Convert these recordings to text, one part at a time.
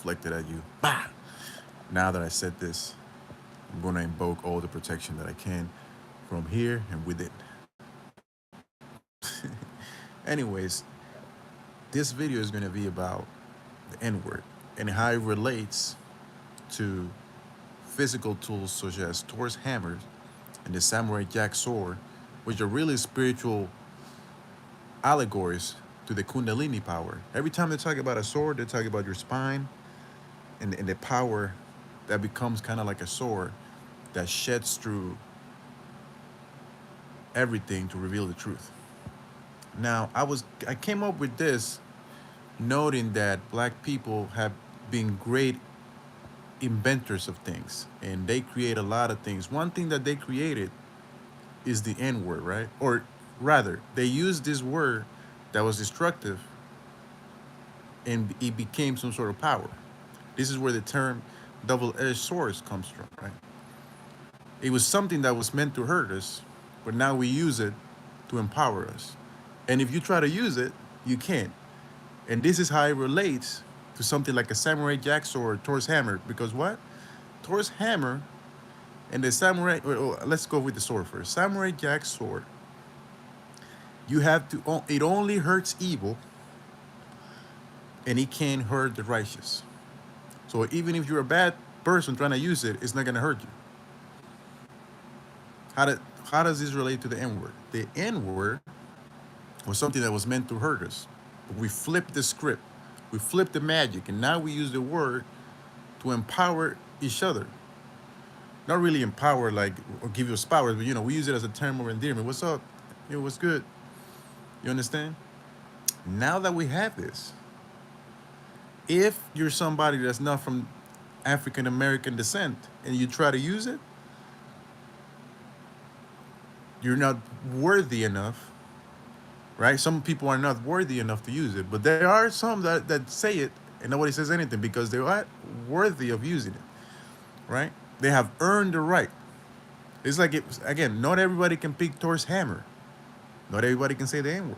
deflected at you. Bah! Now that I said this, I'm going to invoke all the protection that I can from here and within. Anyways, this video is going to be about the N word and how it relates to physical tools such as Thor's hammer and the Samurai Jack sword, which are really spiritual allegories to the Kundalini power. Every time they talk about a sword, they talk about your spine and the power that becomes kind of like a sword that sheds through everything to reveal the truth. Now, I came up with this noting that black people have been great inventors of things and they create a lot of things. One thing that they created is the N word, right? Or rather, they used this word that was destructive and it became some sort of power. This is where the term double-edged swords comes from, right? It was something that was meant to hurt us, but now we use it to empower us. And if you try to use it, you can't. And this is how it relates to something like a Samurai Jack sword, Thor's hammer. Because what? Thor's hammer and the Samurai, let's go with the sword first. Samurai Jack sword, you have to, it only hurts evil and it can't hurt the righteous. So even if you're a bad person trying to use it, it's not going to hurt you. How does this relate to the N word? The N word was something that was meant to hurt us. But we flipped the script. We flipped the magic. And now we use the word to empower each other. Not really empower, like, or give us powers, but, we use it as a term of endearment. What's up? What's good? You understand? Now that we have this, if you're somebody that's not from African American descent and you try to use it, you're not worthy enough, right? Some people are not worthy enough to use it, but there are some that say it and nobody says anything because they're not worthy of using it, right? They have earned the right. It's like, again, not everybody can pick Thor's hammer. Not everybody can say the N word.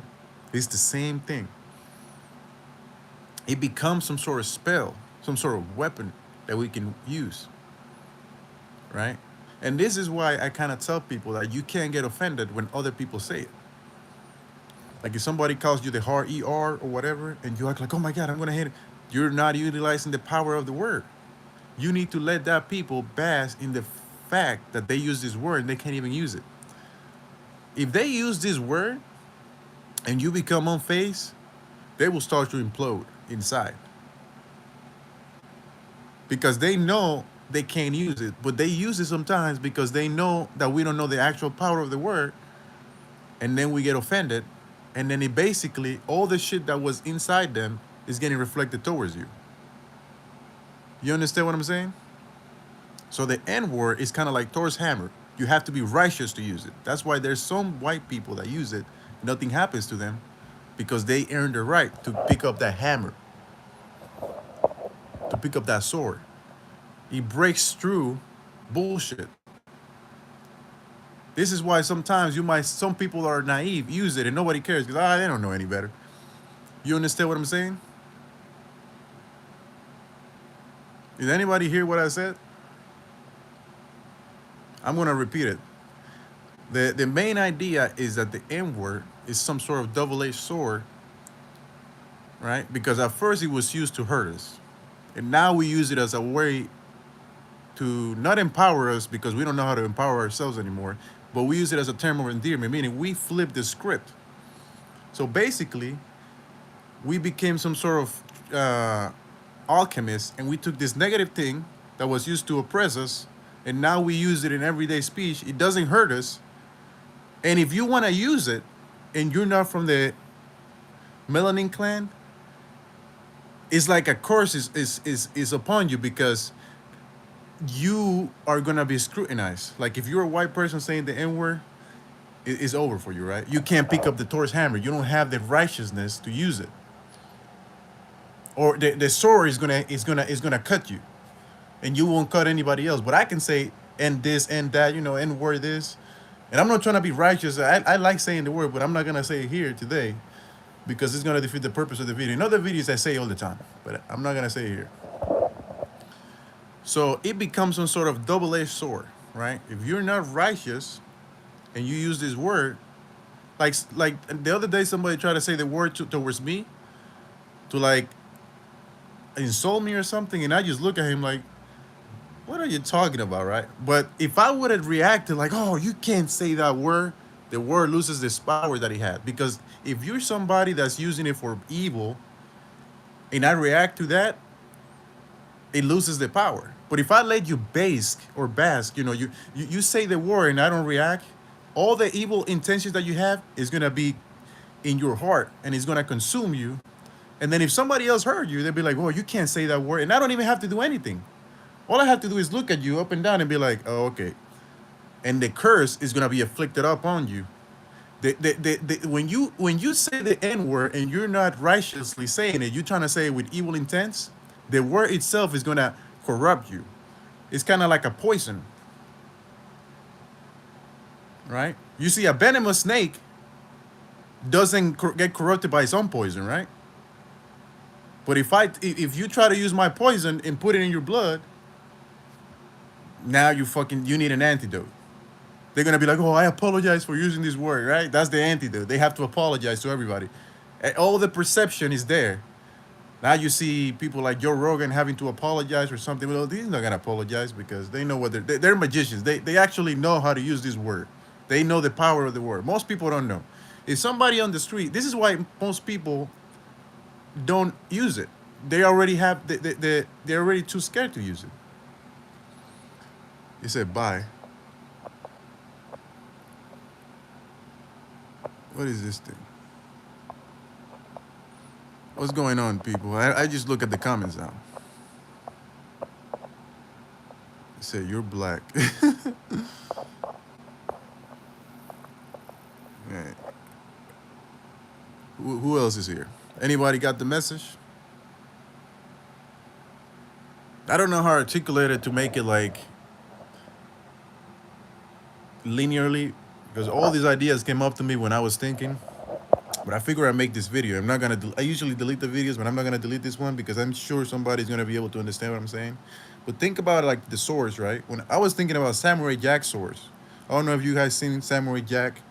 It's the same thing. It becomes some sort of spell, some sort of weapon that we can use, right? And this is why I kind of tell people that you can't get offended when other people say it. Like if somebody calls you the hard ER or whatever, and you act like, oh my God, I'm going to hit it. You're not utilizing the power of the word. You need to let that people bask in the fact that they use this word and they can't even use it. If they use this word and you become unfazed, they will start to implode inside. Because they know they can't use it, but they use it sometimes because they know that we don't know the actual power of the word, and then we get offended, and then it basically, all the shit that was inside them is getting reflected towards you. You understand what I'm saying? So the N word is kind of like Thor's hammer. You have to be righteous to use it. That's why there's some white people that use it, nothing happens to them, because they earned the right to pick up that hammer, to pick up that sword. It breaks through bullshit. This is why sometimes some people are naive, use it, and nobody cares because they don't know any better. You understand what I'm saying? Did anybody hear what I said? I'm going to repeat it. The main idea is that the N word is some sort of double-edged sword, right? Because at first it was used to hurt us. And now we use it as a way to not empower us because we don't know how to empower ourselves anymore, but we use it as a term of endearment, meaning we flip the script. So basically, we became some sort of alchemist, and we took this negative thing that was used to oppress us, and now we use it in everyday speech. It doesn't hurt us. And if you want to use it, and you're not from the melanin clan, it's like a curse is upon you because you are going to be scrutinized. Like if you're a white person saying the N word, it's over for you, right? You can't pick up the Thor's hammer. You don't have the righteousness to use it. Or the sword is gonna cut you, and you won't cut anybody else. But I can say and this and that, N word this, and I'm not trying to be righteous. I like saying the word, but I'm not gonna say it here today because it's gonna defeat the purpose of the video. In other videos I say all the time, but I'm not gonna say it here. So it becomes some sort of double-edged sword, right? If you're not righteous and you use this word, like the other day, somebody tried to say the word towards me to like insult me or something, and I just look at him like, what are you talking about, right? But if I would have reacted like, oh, you can't say that word, the word loses this power that it had. Because if you're somebody that's using it for evil, and I react to that, it loses the power. But if I let you bask, you say the word and I don't react, all the evil intentions that you have is gonna be in your heart and it's gonna consume you. And then if somebody else heard you, they'll be like, "Oh, you can't say that word," and I don't even have to do anything. All I have to do is look at you up and down and be like, "Oh, okay." And the curse is gonna be afflicted up on you. When you say the N word and you're not righteously saying it, you're trying to say it with evil intents. The word itself is gonna corrupt you. It's kind of like a poison, right? You see, a venomous snake doesn't get corrupted by its own poison, right? But if you try to use my poison and put it in your blood, now you need an antidote. They're gonna be like, "Oh, I apologize for using this word," right? That's the antidote. They have to apologize to everybody. And all the perception is there. Now you see people like Joe Rogan having to apologize for something. Well, he's not gonna apologize because they know what they're magicians. They actually know how to use this word. They know the power of the word. Most people don't know. If somebody on the street, this is why most people don't use it. They already have. They're already too scared to use it. He said, "Bye." What is this thing? What's going on, people? I just look at the comments now. It said, "You're black." Right. Who else is here? Anybody got the message? I don't know how to articulate it to make it like linearly, because all these ideas came up to me when I was thinking. But I figure I make this video. I'm not gonna. I usually delete the videos, but I'm not gonna delete this one because I'm sure somebody's gonna be able to understand what I'm saying. But think about like the swords, right? When I was thinking about Samurai Jack swords, I don't know if you guys seen Samurai Jack,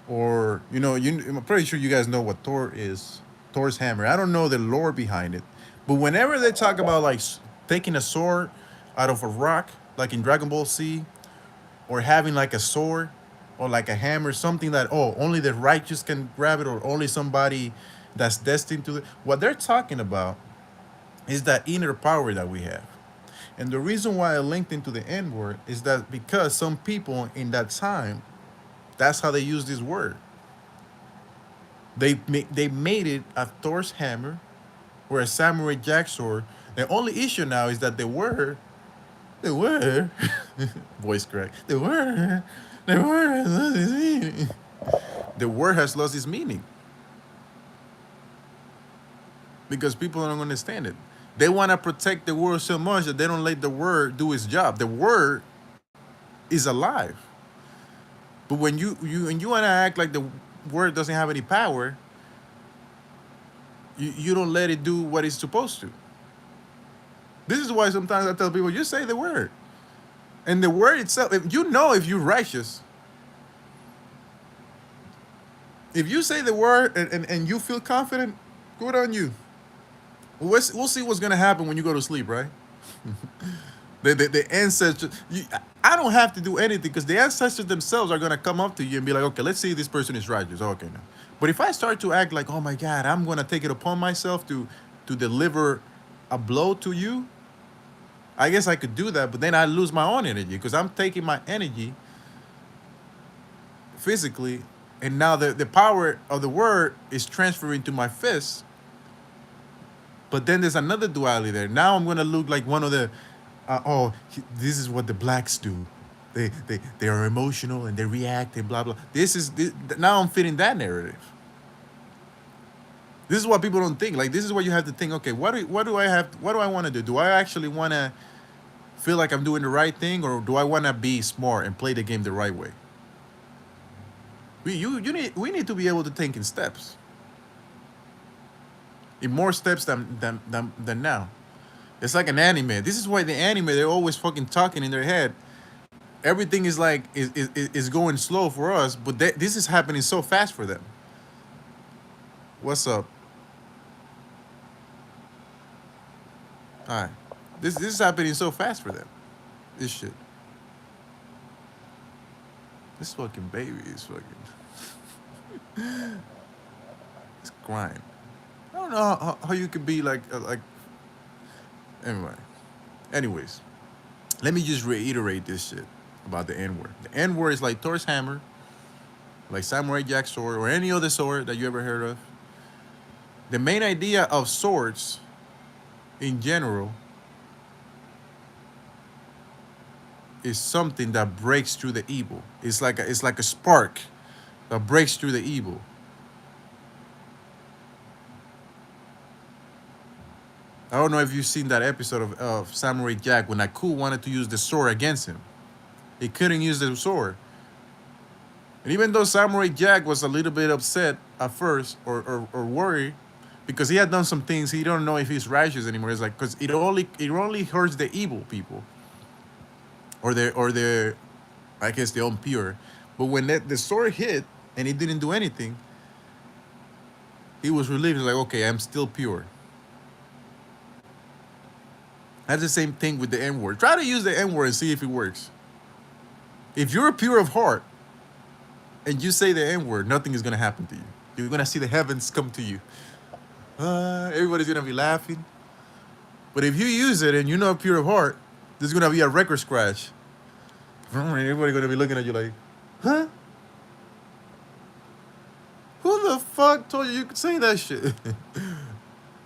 or I'm pretty sure you guys know what Thor is. Thor's hammer. I don't know the lore behind it, but whenever they talk about like taking a sword out of a rock, like in Dragon Ball Z, or having like a sword or like a hammer, something that only the righteous can grab it, or only somebody that's destined to it. What they're talking about is that inner power that we have. And the reason why I linked into the N word is that because some people in that time, that's how they use this word. They made it a Thor's hammer or a Samurai Jack sword. The only issue now is that the word, voice crack, the word has lost its meaning. The word has lost its meaning because people don't understand it. They want to protect the word so much that they don't let the word do its job. The word is alive, but when you want to act like the word doesn't have any power, you don't let it do what it's supposed to. This is why sometimes I tell people, you say the word. And the word itself, if you're righteous, if you say the word and you feel confident, good on you. We'll see what's going to happen when you go to sleep, right? The ancestors, I don't have to do anything because the ancestors themselves are going to come up to you and be like, okay, let's see if this person is righteous. Okay, now. But if I start to act like, oh my God, I'm going to take it upon myself to deliver a blow to you, I guess I could do that, but then I lose my own energy because I'm taking my energy physically, and now the power of the word is transferring to my fist. But then there's another duality there. Now I'm going to look like one of the, this is what the blacks do. They are emotional and they react and blah, blah. Now I'm fitting that narrative. This is what people don't think. Like, this is what you have to think. Okay, what do I want to do? Do I actually want to feel like I'm doing the right thing, or do I want to be smart and play the game the right way? We need to be able to think in steps, in more steps than now. It's like an anime. This is why the anime, they're always fucking talking in their head. Everything is like is going slow for us, but this is happening so fast for them. What's up? All right, this is happening so fast for them. This shit. This fucking baby is fucking. It's crying. I don't know how you could be like. Anyway, anyways, let me just reiterate this shit about the N word. The N word is like Thor's hammer, like Samurai Jack's sword, or any other sword that you ever heard of. The main idea of swords, in general, is something that breaks through the evil. It's like a spark that breaks through the evil. I don't know if you've seen that episode of Samurai Jack when Aku wanted to use the sword against him. He couldn't use the sword. And even though Samurai Jack was a little bit upset at first or worried because he had done some things he don't know if he's righteous anymore. It's like because it only hurts the evil people or the I guess the impure. But when the sword hit and it didn't do anything, he was relieved. He's like, okay, I'm still pure. That's the same thing with the N word. Try to use the N word and see if it works. If you're pure of heart and you say the N word, nothing is gonna happen to you. You're gonna see the heavens come to you. Everybody's gonna be laughing. But if you use it and you're not pure of heart, there's gonna be a record scratch. Everybody's gonna be looking at you like, huh? Who the fuck told you could say that shit?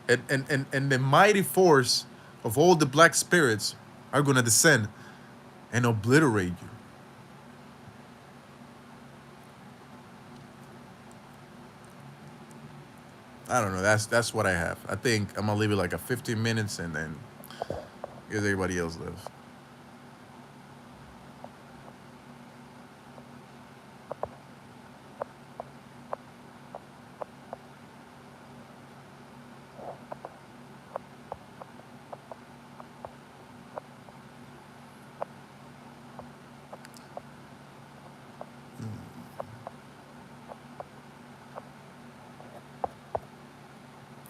and the mighty force of all the black spirits are gonna descend and obliterate you. I don't know. That's what I have. I think I'm gonna leave it like a 15 minutes and then give everybody else lives.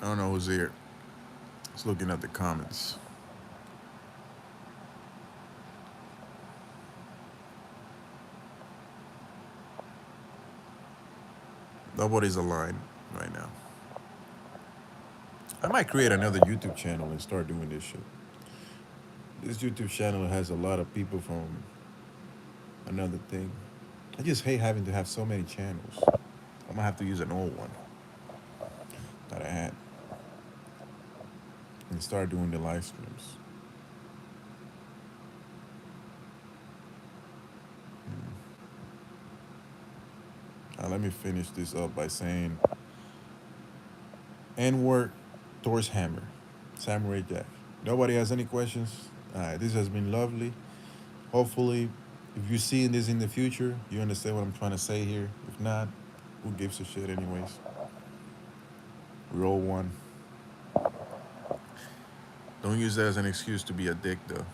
I don't know who's here. Just looking at the comments. Nobody's aligned right now. I might create another YouTube channel and start doing this shit. This YouTube channel has a lot of people from another thing. I just hate having to have so many channels. I'm gonna have to use an old one that I had and start doing the live streams. Let me finish this up by saying N word, Thor's hammer, Samurai Jack. Nobody has any questions? All right, this has been lovely. Hopefully, if you're seeing this in the future, you understand what I'm trying to say here. If not, who gives a shit, anyways? We're all one. Don't use that as an excuse to be a dick, though.